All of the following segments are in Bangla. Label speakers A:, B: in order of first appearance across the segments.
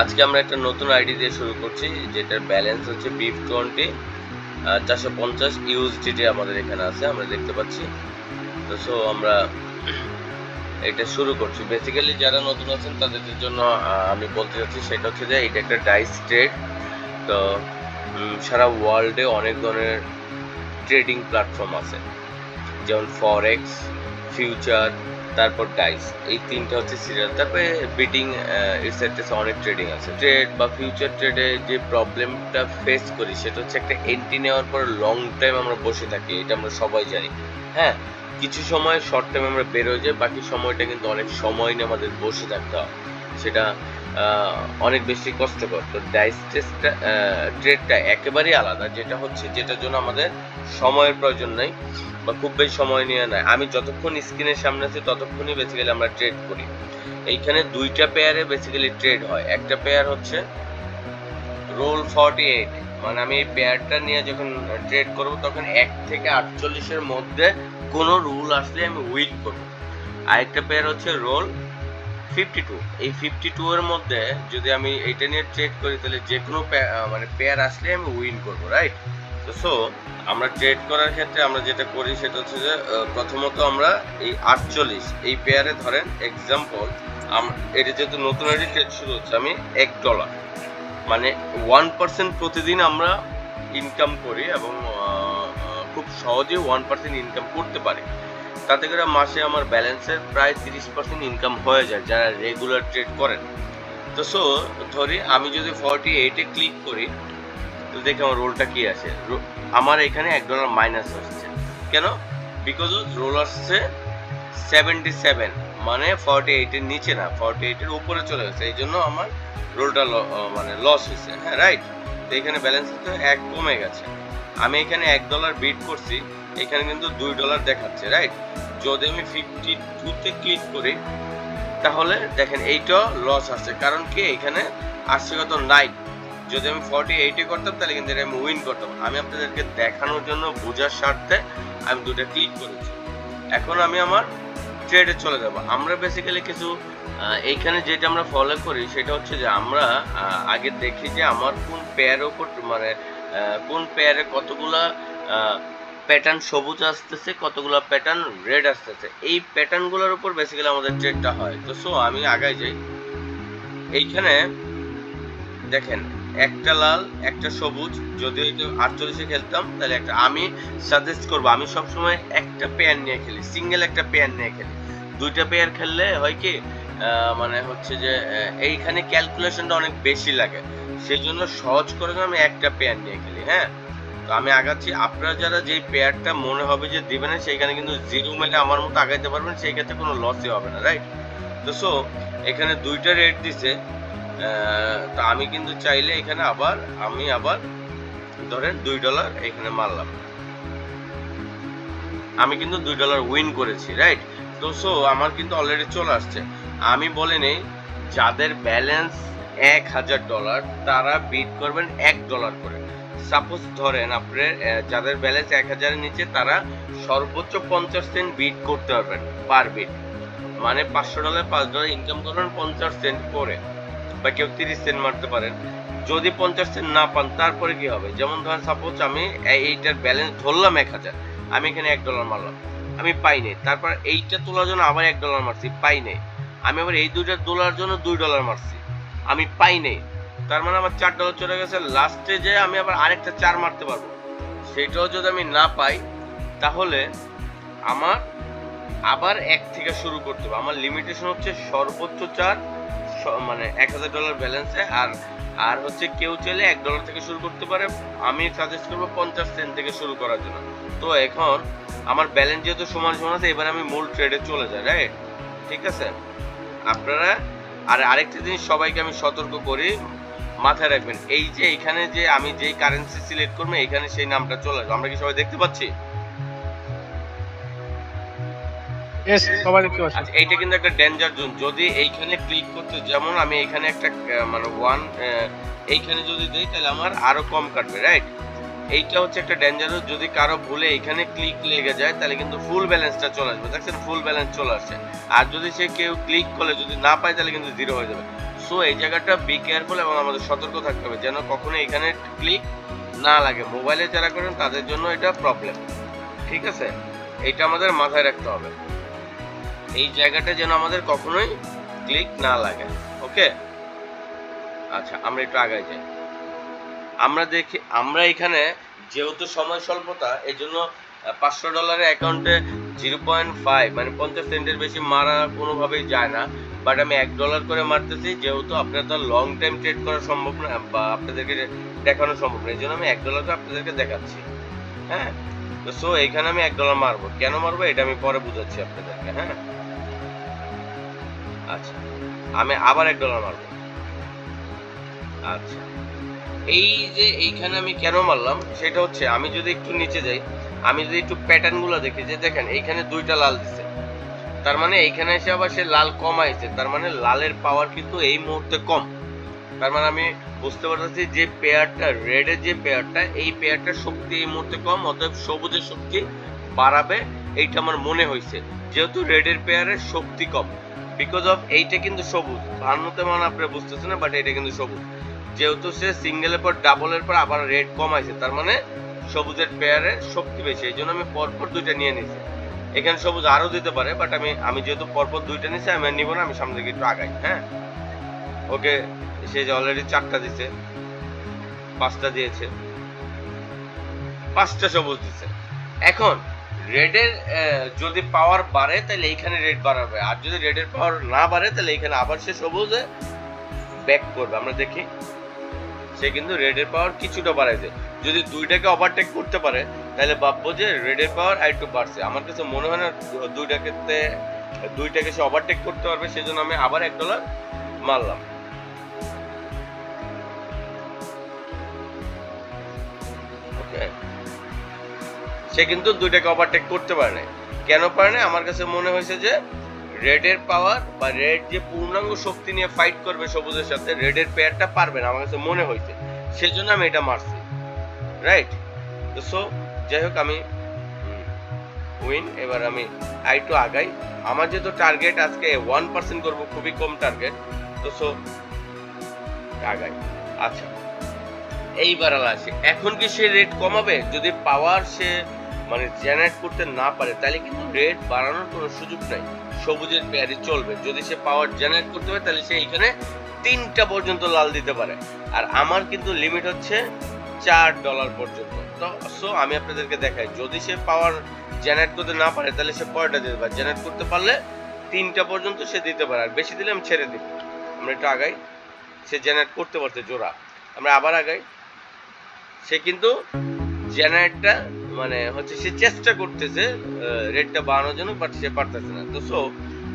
A: আজকে আমরা একটা নতুন আইডি দিয়ে শুরু করছি, যেটার ব্যালেন্স হচ্ছে BIF20 450 ইউএসডিটি আমাদের এখানে আছে, আমরা দেখতে পাচ্ছি। তো সো আমরা এটা শুরু করছি। বেসিক্যালি যারা নতুন আছেন তাদের জন্য আমি বলতে চাচ্ছি সেটা হচ্ছে যে এটা একটা ডাইস ট্রেড। তো সারা ওয়ার্ল্ডে অনেক ধরনের ট্রেডিং প্ল্যাটফর্ম আছে, যেমন ফরেক্স, ফিউচার, তারপর ডাইস, এই তিনটা হচ্ছে সিরিয়াল। তারপরে বিটিং এটসেট্রা, অনেক ট্রেডিং আছে। ট্রেড বা ফিউচার ট্রেডে যে প্রবলেমটা ফেস করি সেটা হচ্ছে একটা এন্ট্রি নেওয়ার পর লং টাইম আমরা বসে থাকি, এটা আমরা সবাই জানি। হ্যাঁ, কিছু সময় শর্ট টাইম আমরা বেরোয় যাই, বাকি সময়টা কিন্তু অনেক সময় নিয়ে আমাদের বসে থাকতে হয়, সেটা অনেক বেশি কষ্টকর। তো ডাইস ট্রেডটা একেবারেই আলাদা, যেটা হচ্ছে যেটার জন্য আমাদের সময়ের প্রয়োজন নেই বা খুব বেশি সময় নিয়ে নেয়। আমি যতক্ষণ স্ক্রিনের সামনে আছি ততক্ষণই বেসিক্যালি আমরা ট্রেড করি। এইখানে দুইটা পেয়ারে বেসিক্যালি ট্রেড হয়। একটা পেয়ার হচ্ছে রোল 48, মানে আমি এই পেয়ারটা নিয়ে যখন ট্রেড করব তখন 1 থেকে 48-এর মধ্যে কোনো রুল আসলে আমি উইন করব। আরেকটা পেয়ার হচ্ছে রোল 52। এই 52 এর মধ্যে যদি আমি এইটা নিয়ে ট্রেড করি তাহলে যে কোনো মানে পেয়ার আসলে আমি উইন করব, রাইট? তো সো আমরা ট্রেড করার ক্ষেত্রে আমরা যেটা করি সেটা হচ্ছে যে প্রথমত আমরা এই 48 এই পেয়ারে ধরেন এক্সাম্পল, এটা যেহেতু নতুন একটা ট্রেড শুরু হচ্ছে, আমি $1 মানে 1% প্রতিদিন আমরা ইনকাম করি এবং খুব সহজে 1% ইনকাম করতে পারি। তাতে করে মাসে আমার ব্যালেন্সের প্রায় 30% ইনকাম হয়ে যায় যারা রেগুলার ট্রেড করেন। তো সো ধরি আমি যদি 48-এ ক্লিক করি তো দেখি আমার রোলটা কি আছে। আমার এখানে $1 মাইনাস আসছে। কেন? বিকজ রোল আসছে 77, মানে 48-এর নিচে না, 48-এর উপরে চলে গেছে, এই জন্য আমার রোলটা মানে লস হয়েছে। হ্যাঁ, রাইট। তো এখানে ব্যালেন্স হচ্ছে 1 কমে গেছে। আমি এখানে $1 বিট করছি, এখানে কিন্তু $2 দেখাচ্ছে, রাইট? যদি আমি 52-তে ক্লিক করি তাহলে দেখেন এইটা লস আসছে, কারণ কি এখানে আসছে কত 9। যদি আমি 48-এ করতাম তাহলে কিন্তু এটা আমি উইন করতাম। আমি আপনাদেরকে দেখানোর জন্য বোঝার স্বার্থে আমি দুটো ক্লিক করেছি। এখন আমি আমার ট্রেডে চলে যাব। আমরা বেসিক্যালি কিছু এইখানে যেটা আমরা ফলো করি সেটা হচ্ছে যে আমরা আগে দেখি যে আমার কোন পেয়ারের উপর মানে কোন পেয়ারে কতগুলা প্যাটার্ন সবুজ আসতেছে, কতগুলা প্যাটার্ন রেড আসতেছে, এই প্যাটার্নগুলোর উপর বেসিক্যালি আমাদের ট্রেডটা হয়। তো সো আমি আগাই যাই। এইখানে দেখেন একটা লাল একটা সবুজ, যদি 48-এ খেলতাম তাহলে একটা, আমি সাজেস্ট করবো আমি সবসময় একটা পেয়ার নিয়ে খেলি, সিঙ্গেল একটা পেয়ার নিয়ে খেলি। দুইটা পেয়ার খেললে হয় কি মানে হচ্ছে যে এইখানে ক্যালকুলেশনটা অনেক বেশি লাগে, সেই জন্য সহজ করে আমি একটা পেয়ার নিয়ে খেলি। হ্যাঁ, তো আমি আগাচ্ছি। আপনারা যারা যেই পেয়ারটা মনে হবে যে দিবেন সেইখানে কিন্তু জিরো মেলে আমার মতো আগাইতে পারবেন, সেই ক্ষেত্রে কোনো লসই হবে না, রাইট? তো সো এখানে দুইটা রেট দিছে। তো আমি কিন্তু চাইলে এখানে আবার ধরেন $2 এখানে মারলাম, আমি কিন্তু $2 উইন করেছি, রাইট? তো সো আমার কিন্তু অলরেডি চলে আসছে। আমি বলে নেই, যাদের ব্যালেন্স $1000 তারা বিট করবেন $1 করে। সাপোজ ধরেন আপনার যাদের ব্যালেন্স 1000-এর নিচে তারা সর্বোচ্চ 50 সেন্ট বিট করতে পারবেন পার বিট, মানে $500 $5 ইনকাম করবেন 50 সেন্ট করে, বা কেউ 30 সেন্ট মারতে পারেন। যদি 50 সেন্ট না পান তারপরে কি হবে? যেমন ধরেন সাপোজ আমি এইটার ব্যালেন্স ধরলাম 1000, আমি এখানে $1 মারলাম, আমি পাই নাই। তারপর এইটা তোলার জন্য আবার $1 মারছি, পাই নাই। আমি আবার এই দুইটা তোলার জন্য $2 মারছি, আমি পাই নাই। তার মানে আমার $4 চলে গেছে। লাস্টে যে আমি আবার আরেকটা 4 মারতে পারবো, সেটাও যদি আমি না পাই তাহলে আমার আবার 1 থেকে শুরু করতে হবে। আমার লিমিটেশন হচ্ছে সর্বোচ্চ 4, মানে $1000 ব্যালেন্সে। আর হচ্ছে কেউ চাইলে $1 থেকে শুরু করতে পারে, আমি সাজেস্ট করবো 50 সেন্ট থেকে শুরু করার জন্য। তো এখন আমার ব্যালেন্স যেহেতু সমান সমান আছে, এবার আমি মূল ট্রেডে চলে যাই, রাইট? ঠিক আছে, আপনারা আরেকটা জিনিস সবাইকে আমি সতর্ক করি, মাথায় রাখবেন, এই যে এখানে যে আমি যেই কারেন্সি সিলেক্ট করবো এখানে সেই নামটা চলে আসবে। আমরা কি সবাই দেখতে পাচ্ছি?
B: সবাই দেখতে পাচ্ছি।
A: আচ্ছা, এইটা কিন্তু একটা ডেঞ্জার জোন। যদি এইখানে ক্লিক করতে, যেমন আমি এখানে একটা মানে 1 এইখানে যদি দেই তাহলে আমার আরো কম কাটবে, রাইট? এইটা হচ্ছে একটা ডেঞ্জারাস। যদি কারো ভুলে এখানে ক্লিক লেগে যায় তাহলে কিন্তু ফুল ব্যালেন্সটা চলে আসবে। দেখছেন, ফুল ব্যালেন্স চলে আসছে। আর যদি সে কেউ ক্লিক করলে যদি না পায় তাহলে কিন্তু জিরো হয়ে যাবে। সো এই জায়গাটা বি কেয়ারফুল এবং আমাদের সতর্ক থাকতে হবে যেন কখনো এখানে ক্লিক না লাগে। মোবাইলে যারা করেন তাদের জন্য এটা প্রবলেম, ঠিক আছে? এটা আমাদের মাথায় রাখতে হবে, এই জায়গাটা যেন আমাদের কখনোই ক্লিক না লাগে। ওকে, আচ্ছা আমরা একটু আগাই যাই। আমরা এখানে যেহেতু সময় স্বল্পতা, এই জন্য $500 অ্যাকাউন্টে 0.5 মানে 50 সেন্টের বেশি মারা কোনোভাবেই যায় না। বাট আমি $1 করে মারতেছি, যেহেতু আপনার তো লং টাইম ট্রেড করা সম্ভব না বা আপনাদেরকে দেখানো সম্ভব না, এই জন্য আমি $1 করে আপনাদেরকে দেখাচ্ছি। হ্যাঁ, তো সো এইখানে আমি $1 মারবো। কেন মারবো এটা আমি পরে বুঝাচ্ছি আপনাদেরকে। হ্যাঁ, আচ্ছা আমি আবার $1 মারবো। আচ্ছা, এই যে এইখানে আমি কেন মারলাম সেটা হচ্ছে, আমি যদি একটু নিচে যাই, আমি যদি একটু প্যাটার্ন গুলো দেখি, যে দেখেন এইখানে দুইটা লাল দিছে, তার মানে এইখানে এসে আবার সে লাল কমাইছে, তার মানে লালের পাওয়ার কিন্তু এই মুহূর্তে কম। তার মানে আমি বুঝতে পারতেছি যে পেয়ারটা রেডের যে পেয়ারটা, এই পেয়ারটার শক্তি এই মুহূর্তে কম, অতএব সবুজের শক্তি বাড়াবে এইটা আমার মনে হয়েছে, যেহেতু রেডের পেয়ারের শক্তি কম। বিকজ অফ এইটা কিন্তু সবুজ, ভান্নতে মানে আপনারা বুঝতেছেন না, বাট এটা কিন্তু সবুজ। যেহেতু সে সিঙ্গেলের পর ডাবলের পর আবার রেড কমাইছে, তার মানে সবুজের পেয়ারের শক্তি বেশি, এই জন্য আমি পরপর দুইটা নিয়ে নিছি। এখানে সবুজ আরো দিতে পারে, বাট আমি যেহেতু পরপর দুইটা নিছি, আমি আর নিব না, আমি সামনে দিকে একটু আগাই। হ্যাঁ, ওকে, সে যে অলরেডি 4টা দিছে, 5টা দিয়েছে, 5টা সবুজ দিছে। এখন রেডের যদি পাওয়ার বাড়ে তাহলে এইখানে রেড বাড়াবে, আর যদি রেডের পাওয়ার না বাড়ে তাহলে এইখানে আবার সে সবুজে ব্যাক করবে। আমরা দেখি, সে কিন্তু রেডের পাওয়ার কিছুটা বাড়াইছে। যদি দুইটাকে ওভারটেক করতে পারে তাহলে ভাববো যে রেডের পাওয়ার আরেকটু বাড়ছে। আমার কাছে মনে হয় না দুইটাকে সে ওভারটেক করতে পারবে, সেজন্য আমি আবার $1 মারলাম। ওকে, সে কিন্তু দুইটাকে ওভারটেক করতে পারে না। কেন পারে না? আমার কাছে মনে হয়েছে যে রেডের পাওয়ার বা রেড যে পূর্ণাঙ্গ শক্তি নিয়ে ফাইট করবে সবুজের সাথে, রেডের পেয়ারটা পারবে না, আমার কাছে মনে হয়েছে, সেজন্য আমি এটা মারছি। রাইট, তো সো যাই হোক, আমি উইন। এবার আমি একটু আগাই। আমার যেহেতু টার্গেট আজকে 1% করব, খুবই কম টার্গেট, তো সো আগাই। আচ্ছা, এইবার আসি, এখন কি সে রেট কমাবে? যদি পাওয়ার সে মানে জেনারেট করতে না পারে তাহলে কিন্তু রেট বাড়ানোর কোনো সুযোগ নাই, সবুজের পেয়ারই চলবে। যদি সে পাওয়ার জেনারেট করতে পারে তাহলে সে এখানে 3টা পর্যন্ত লাল দিতে পারে, আর আমার কিন্তু লিমিট হচ্ছে $4 পর্যন্ত। তো সো আমি আপনাদেরকে দেখাই, যদি সে পাওয়ার জেনারেট করতে না পারে তাহলে সে পরেরটা দিতে পারে, জেনারেট করতে পারলে 3টা পর্যন্ত সে দিতে পারে, আর বেশি দিলে আমি ছেড়ে দিব। আমরা একটু আগাই, সে জেনারেট করতে পারছে জোড়া, আমরা আবার আগাই। সে কিন্তু জেনারেটটা মানে হচ্ছে সে চেষ্টা করতেছে রেটটা বাড়ানোর জন্য, বাট সে পারতেছে না। তো সো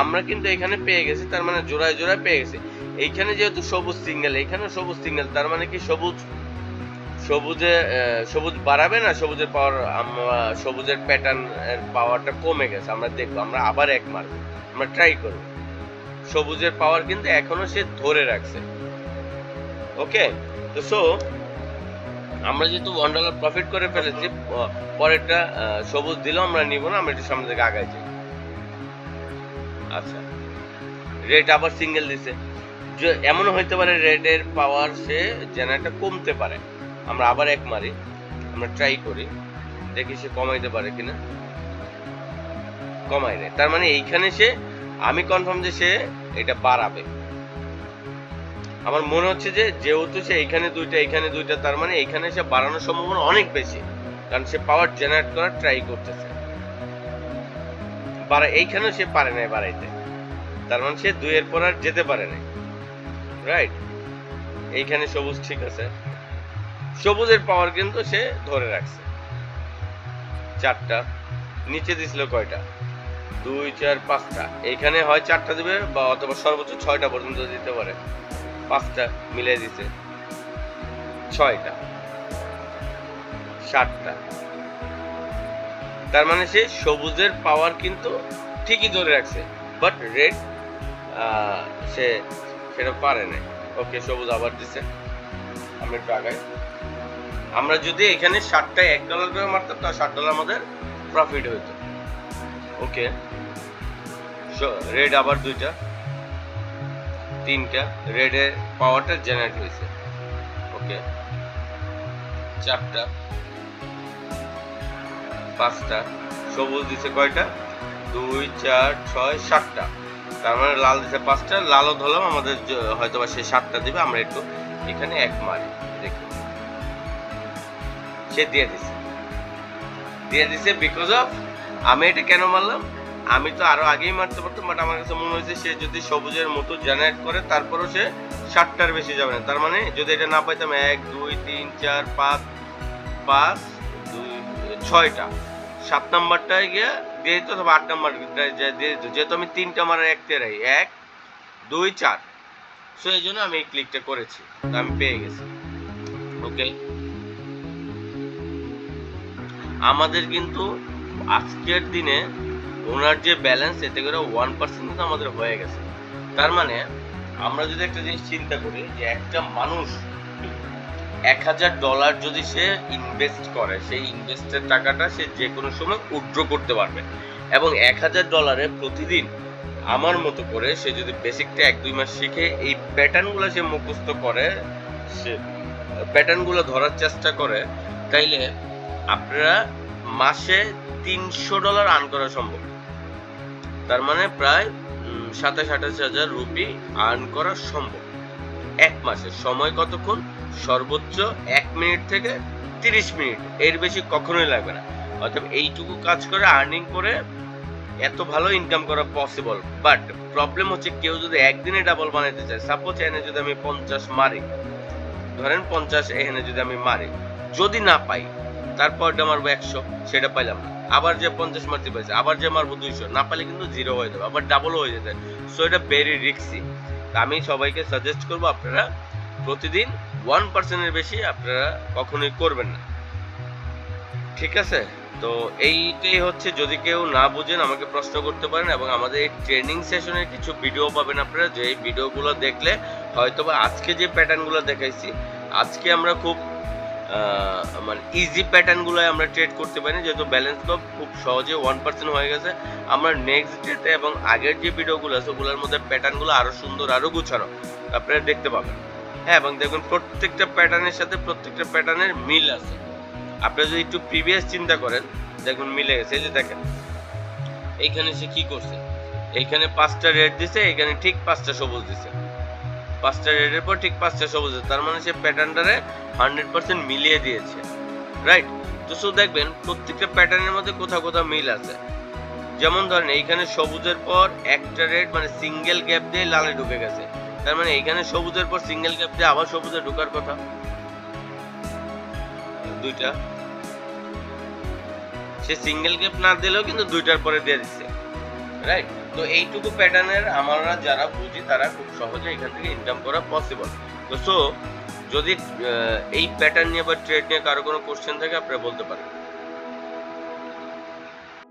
A: আমরা কিন্তু এখানে পেয়ে গেছি, তার মানে জোড়ায় জোড়ায় পেয়ে গেছি। এইখানে যেহেতু সবুজ সিঙ্গেল, এখানে সবুজ সিঙ্গেল, তার মানে কি সবুজ বাড়াবে না, সবুজের পাওয়ার, সবুজের প্যাটার্ন এর পাওয়ারটা কমে গেছে। আমরা দেখবো, আমরা আবার এক মারবো, আমরা ট্রাই করবো। সবুজের পাওয়ার কিন্তু এখনো সে ধরে রাখছে। ওকে, তো সো আমরা যেহেতু $1 প্রফিট করে ফেলেছি, পরেরটা সবুজ দিলেও আমরা নিব না, আমরা একটু সামনে থেকে আগাই যাই। আচ্ছা, রেড আবার সিঙ্গেল দিছে, এমনও হইতে পারে রেডের পাওয়ার সে জেনারেটটা কমতে পারে। আমরা আবার এক মারি, আমরা ট্রাই করি, দেখি সে কমাইতে পারে কিনা। কমাই নেই, তার মানে এইখানে সে, আমি কনফার্ম যে সে এটা বাড়াবে। আমার মনে হচ্ছে যে যেহেতু সে এইখানে দুইটা, তার মানে এইখানে সে বাড়ানোর সম্ভাবনা অনেক বেশি, কারণ সে পাওয়ার জেনারেট করার ট্রাই করতেছে। এইখানেও সে পারে নাই বাড়াইতে, তার মানে সে 2 এর পর আর যেতে পারে নাই। রাইট, এইখানে সবুজ ঠিক আছে, সবুজের পাওয়ার কিন্তু সে ধরে রাখছে। 4টা নিচে দিছিল কয়টা? 2, 4, 5টা। এইখানে হয় 4টা দিবে বা অথবা সর্বোচ্চ 6টা পর্যন্ত দিতে পারে। 5টা মিলাই দিছে, 6টা, 7টা। তার মানে সে সবুজের পাওয়ার কিন্তু ঠিকই ধরে রাখছে, বাট রেড সে সেটা পারে নাই। ওকে, সবুজ আবার দিছে, আমরা একটু আগাই। আমরা যদি এখানে 7টায় $1 করে মারতাম তাহলে $7 আমাদের প্রফিট হইতো। ওকে, রেড আবার 2টা, 3টা, রেডের পাওয়ারটা জেনারেট হয়েছে, ওকে 4টা, 5টা, সবুজ দিছে কয়টা 2 4 6 7টা, তার মানে লাল দিছে 5টা, লালও ধরলাম আমাদের হয়তো বা সে 7টা দিবে। আমরা একটু এখানে এক মারি দেখি, সে দিয়ে দিছে বিকজ অফ আমি এটা কেন মারলাম, আমি তো আরো আগেই মারতে পারতাম, বাট আমার কাছে মনে হয়েছে সে যদি সবুজের মতো জেনারেট করে তারপরও সে 7টার বেশি যাবে না। তার মানে যদি এটা না পাইতাম 1 2 3 4 5 5 2 6টা, 7 নাম্বারটায় গিয়ে দিয়ে দিত, অথবা 8 নাম্বারটা দিয়ে দিত, যেহেতু আমি 3টা মারার একটা রাই 1 2 4, সো এই জন্য আমি এই ক্লিকটা করেছি, আমি পেয়ে গেছি। ওকে, আমাদের কিন্তু আজকের দিনে ওনার যে ব্যালেন্স এতে করে 1% কিন্তু আমাদের হয়ে গেছে। তার মানে আমরা যদি একটা জিনিস চিন্তা করি যে একটা মানুষ $1000 যদি সে ইনভেস্ট করে, সেই ইনভেস্টের টাকাটা সে যে কোনো সময় উইথড্র করতে পারবে, এবং $1000 প্রতিদিন আমার মতো করে সে যদি বেসিকটা 1-2 মাস শিখে এই প্যাটার্নগুলো সে মুখস্থ করে, সে প্যাটার্নগুলো ধরার চেষ্টা করে, তাইলে আপনারা মাসে $300 আর্ন করা সম্ভব। তার মানে প্রায় 27-28 রুপি আর্ন করা সম্ভব এক মাসে। সময় কতক্ষণ? সর্বোচ্চ 1 মিনিট থেকে 30 মিনিট, এর বেশি কখনোই লাগবে না। অর্থাৎ এইটুকু কাজ করে আর্নিং করে এত ভালো ইনকাম করা পসিবল। বাট প্রবলেম হচ্ছে কেউ যদি একদিনে ডাবল বানাইতে চায়, সাপোজ এখানে যদি আমি 50 মারি, ধরেন 50 এখানে যদি আমি মারি, যদি না পাই তারপরটা মারবো 100, সেটা পাইলাম না, আবার যে 50 মারতে পারছে, আবার যে মারবো 200, না পাইলে কিন্তু জিরো হয়ে যাবে, আবার ডাবল হয়ে যেতে। সো এটা ভেরি রিস্কি। আমি সবাইকে সাজেস্ট করবো আপনারা প্রতিদিন 1%-এর বেশি আপনারা কখনোই করবেন না, ঠিক আছে? তো এইটাই হচ্ছে, যদি কেউ না বুঝেন আমাকে প্রশ্ন করতে পারেন, এবং আমাদের এই ট্রেনিং সেশনের কিছু ভিডিও পাবেন আপনারা, যে এই ভিডিওগুলো দেখলে হয়তোবা আজকে যে প্যাটার্নগুলো দেখাইছি, আজকে আমরা খুব মানে ইজি প্যাটার্নগুলো আমরা ট্রেড করতে পারি, যেহেতু ব্যালেন্স খুব সহজে 1% হয়ে গেছে। আমরা নেক্সট ডেতে এবং আগের যে ভিডিওগুলো আছে ওগুলোর মধ্যে প্যাটার্নগুলো আরো সুন্দর, আরো গুছানো আপনারা দেখতে পাবেন। হ্যাঁ, এবং দেখবেন প্রত্যেকটা প্যাটার্নের সাথে প্রত্যেকটা প্যাটার্নের মিল আছে। আপনারা যদি একটু প্রিভিয়াস চিন্তা করেন দেখুন মিলে গেছে। এই যে দেখেন এইখানে সে কি করছে, এইখানে 5টা রেড দিছে, এখানে ঠিক 5টা সবুজ দিছে, 5টা রেডের পর ঠিক 5টা সবুজ, তার মানে সে প্যাটার্নটারে 100% মিলিয়ে দিয়েছে, রাইট? তো সো দেখবেন প্রত্যেকটা প্যাটার্নের মধ্যে কোথাও কোথাও মিল আছে। যেমন ধরেন এইখানে সবুজের পর একটা রেড মানে সিঙ্গেল গ্যাপ দিয়ে লালে ঢুকে গেছে, তার মানে এইখানে সবুজের পর সিঙ্গেল গ্যাপ দিয়ে আবার সবুজে ঢোকার কথা, 2টা। সে সিঙ্গেল গ্যাপ না দিলেও কিন্তু 2টার পরে দিয়ে দিচ্ছে, রাইট? তো এইটুকু প্যাটার্নের আমরা যারা বুঝি তারা খুব সহজে এখান থেকে ইনকাম করা পসিবল। তো সো যদি এই প্যাটার্ন নিয়ে বা ট্রেড নিয়ে কারো কোনো কোশ্চেন থাকে আপনারা বলতে পারেন।